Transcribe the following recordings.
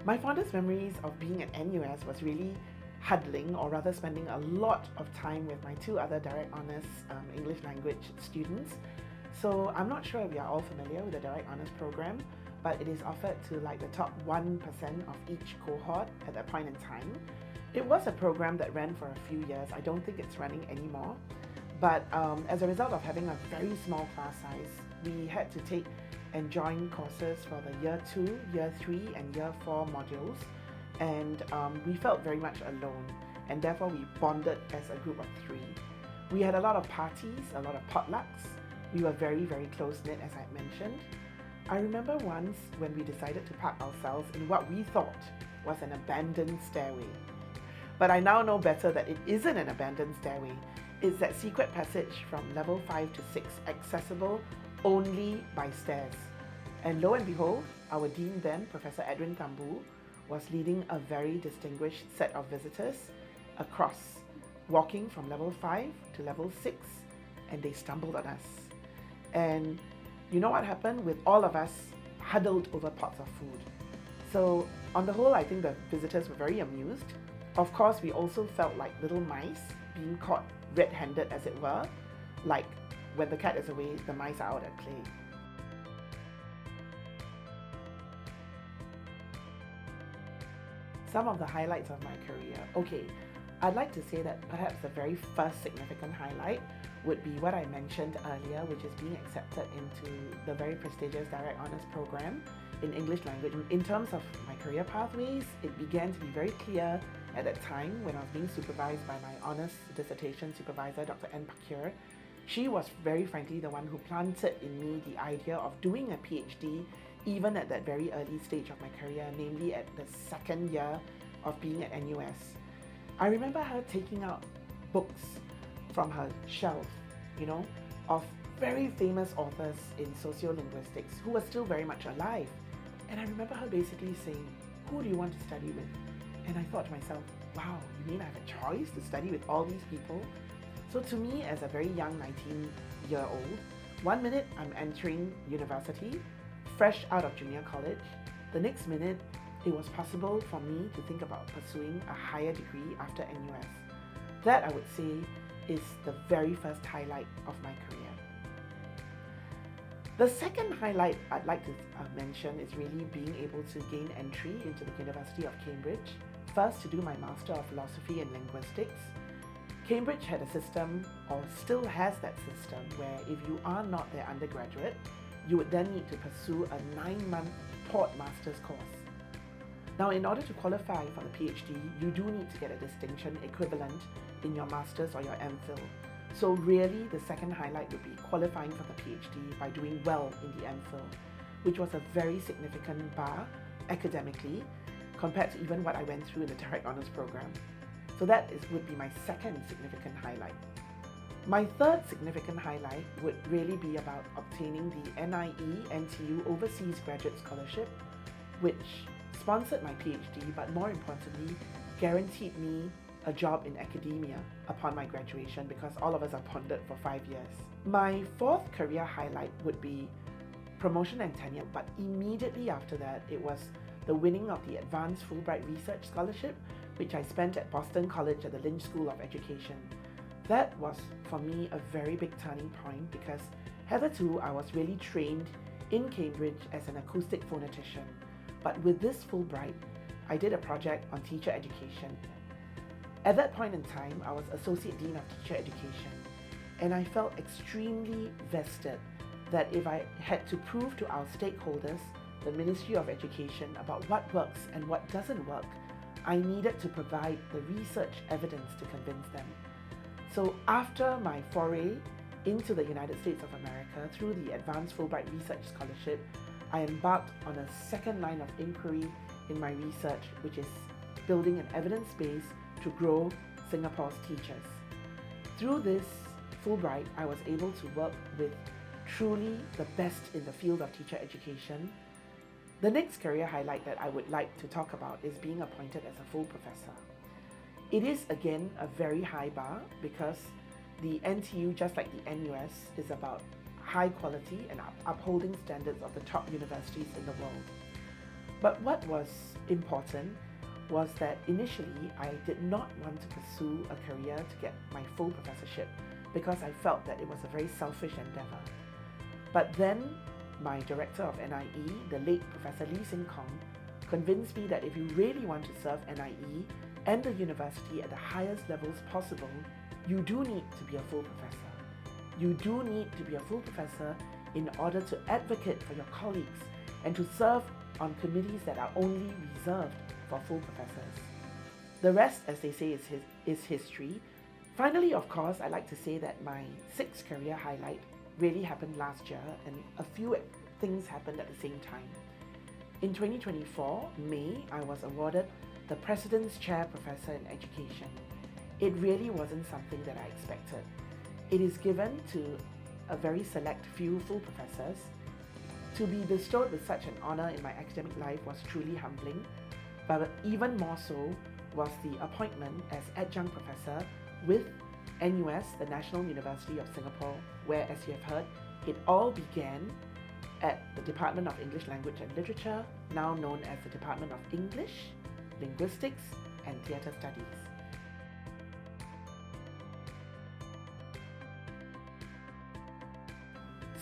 My fondest memories of being at NUS was really huddling, or rather spending a lot of time with my two other direct honours English language students. So I'm not sure if you are all familiar with the direct honours program, but it is offered to like the top 1% of each cohort at that point in time. It was a program that ran for a few years. I don't think it's running anymore. But as a result of having a very small class size, we had to take and join courses for the Year 2, Year 3 and Year 4 modules. And we felt very much alone, and therefore we bonded as a group of 3. We had a lot of parties, a lot of potlucks. We were very, very close-knit, as I mentioned. I remember once when we decided to park ourselves in what we thought was an abandoned stairway. But I now know better that it isn't an abandoned stairway. It's that secret passage from level 5 to 6, accessible only by stairs. And lo and behold, our dean then, Professor Edwin Kambu, was leading a very distinguished set of visitors across, walking from level 5 to level 6, and they stumbled on us. And you know what happened? With all of us huddled over pots of food. So on the whole, I think the visitors were very amused. Of course, we also felt like little mice being caught red-handed, as it were, like when the cat is away, the mice are out at play. Some of the highlights of my career. Okay, I'd like to say that perhaps the very first significant highlight would be what I mentioned earlier, which is being accepted into the very prestigious Direct Honours program in English language. In terms of my career pathways, it began to be very clear at that time when I was being supervised by my honours dissertation supervisor, Dr. N. Pakir. She was very frankly the one who planted in me the idea of doing a PhD even at that very early stage of my career, namely at the second year of being at NUS. I remember her taking out books from her shelf, of very famous authors in sociolinguistics who were still very much alive. And I remember her basically saying, "Who do you want to study with?" And I thought to myself, wow, you mean I have a choice to study with all these people? So to me, as a very young 19-year-old, 1 minute I'm entering university, fresh out of junior college. The next minute, it was possible for me to think about pursuing a higher degree after NUS. That, I would say, is the very first highlight of my career. The second highlight I'd like to mention is really being able to gain entry into the University of Cambridge. First, to do my Master of Philosophy in Linguistics. Cambridge had a system, or still has that system, where if you are not their undergraduate, you would then need to pursue a 9-month Port Master's course. Now, in order to qualify for the PhD, you do need to get a distinction equivalent in your Master's or your MPhil. So really, the second highlight would be qualifying for the PhD by doing well in the MPhil, which was a very significant bar academically compared to even what I went through in the Direct Honours program. So that would be my second significant highlight. My third significant highlight would really be about obtaining the NIE NTU Overseas Graduate Scholarship, which sponsored my PhD, but more importantly, guaranteed me a job in academia upon my graduation, because all of us are bonded for 5 years. My fourth career highlight would be promotion and tenure, but immediately after that, it was the winning of the Advanced Fulbright Research Scholarship, which I spent at Boston College at the Ling School of Education. That was, for me, a very big turning point, because hitherto I was really trained in Cambridge as an acoustic phonetician. But with this Fulbright, I did a project on teacher education. At that point in time, I was Associate Dean of Teacher Education, and I felt extremely vested that if I had to prove to our stakeholders, the Ministry of Education, about what works and what doesn't work, I needed to provide the research evidence to convince them. So after my foray into the United States of America through the Advanced Fulbright Research Scholarship, I embarked on a second line of inquiry in my research, which is building an evidence base to grow Singapore's teachers. Through this Fulbright, I was able to work with truly the best in the field of teacher education. The next career highlight that I would like to talk about is being appointed as a full professor. It is again a very high bar, because the NTU, just like the NUS, is about high quality and upholding standards of the top universities in the world. But what was important was that initially I did not want to pursue a career to get my full professorship because I felt that it was a very selfish endeavor. But then my director of NIE, the late Professor Lee Sing Kong, convinced me that if you really want to serve NIE and the university at the highest levels possible, you do need to be a full professor. You do need to be a full professor in order to advocate for your colleagues and to serve on committees that are only reserved for full professors. The rest, as they say, is history. Finally, of course, I'd like to say that my sixth career highlight really happened last year, and a few things happened at the same time. In 2024, May, I was awarded the President's Chair Professor in Education. It really wasn't something that I expected. It is given to a very select few full professors. To be bestowed with such an honor in my academic life was truly humbling, but even more so was the appointment as Adjunct Professor with NUS, the National University of Singapore, where, as you have heard, it all began at the Department of English Language and Literature, now known as the Department of English, Linguistics, and Theatre Studies.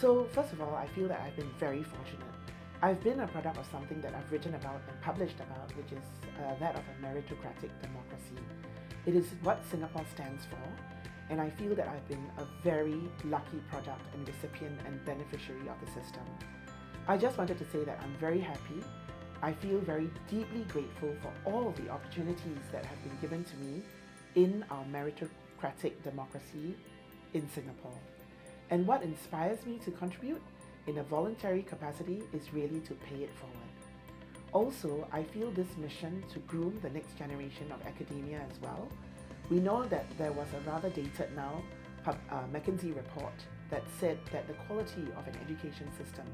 So first of all, I feel that I've been very fortunate. I've been a product of something that I've written about and published about, which is that of a meritocratic democracy. It is what Singapore stands for, and I feel that I've been a very lucky product and recipient and beneficiary of the system. I just wanted to say that I'm very happy. I feel very deeply grateful for all of the opportunities that have been given to me in our meritocratic democracy in Singapore. And what inspires me to contribute in a voluntary capacity is really to pay it forward. Also, I feel this mission to groom the next generation of academia as well. We know that there was a rather dated now McKinsey report that said that the quality of an education system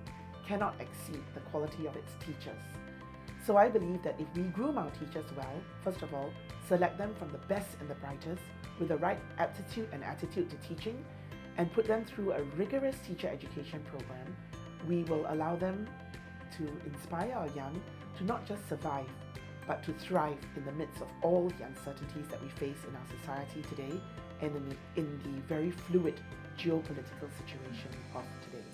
cannot exceed the quality of its teachers. So I believe that if we groom our teachers well, first of all, select them from the best and the brightest with the right aptitude and attitude to teaching, and put them through a rigorous teacher education program, we will allow them to inspire our young to not just survive, but to thrive in the midst of all the uncertainties that we face in our society today and in the very fluid geopolitical situation of today.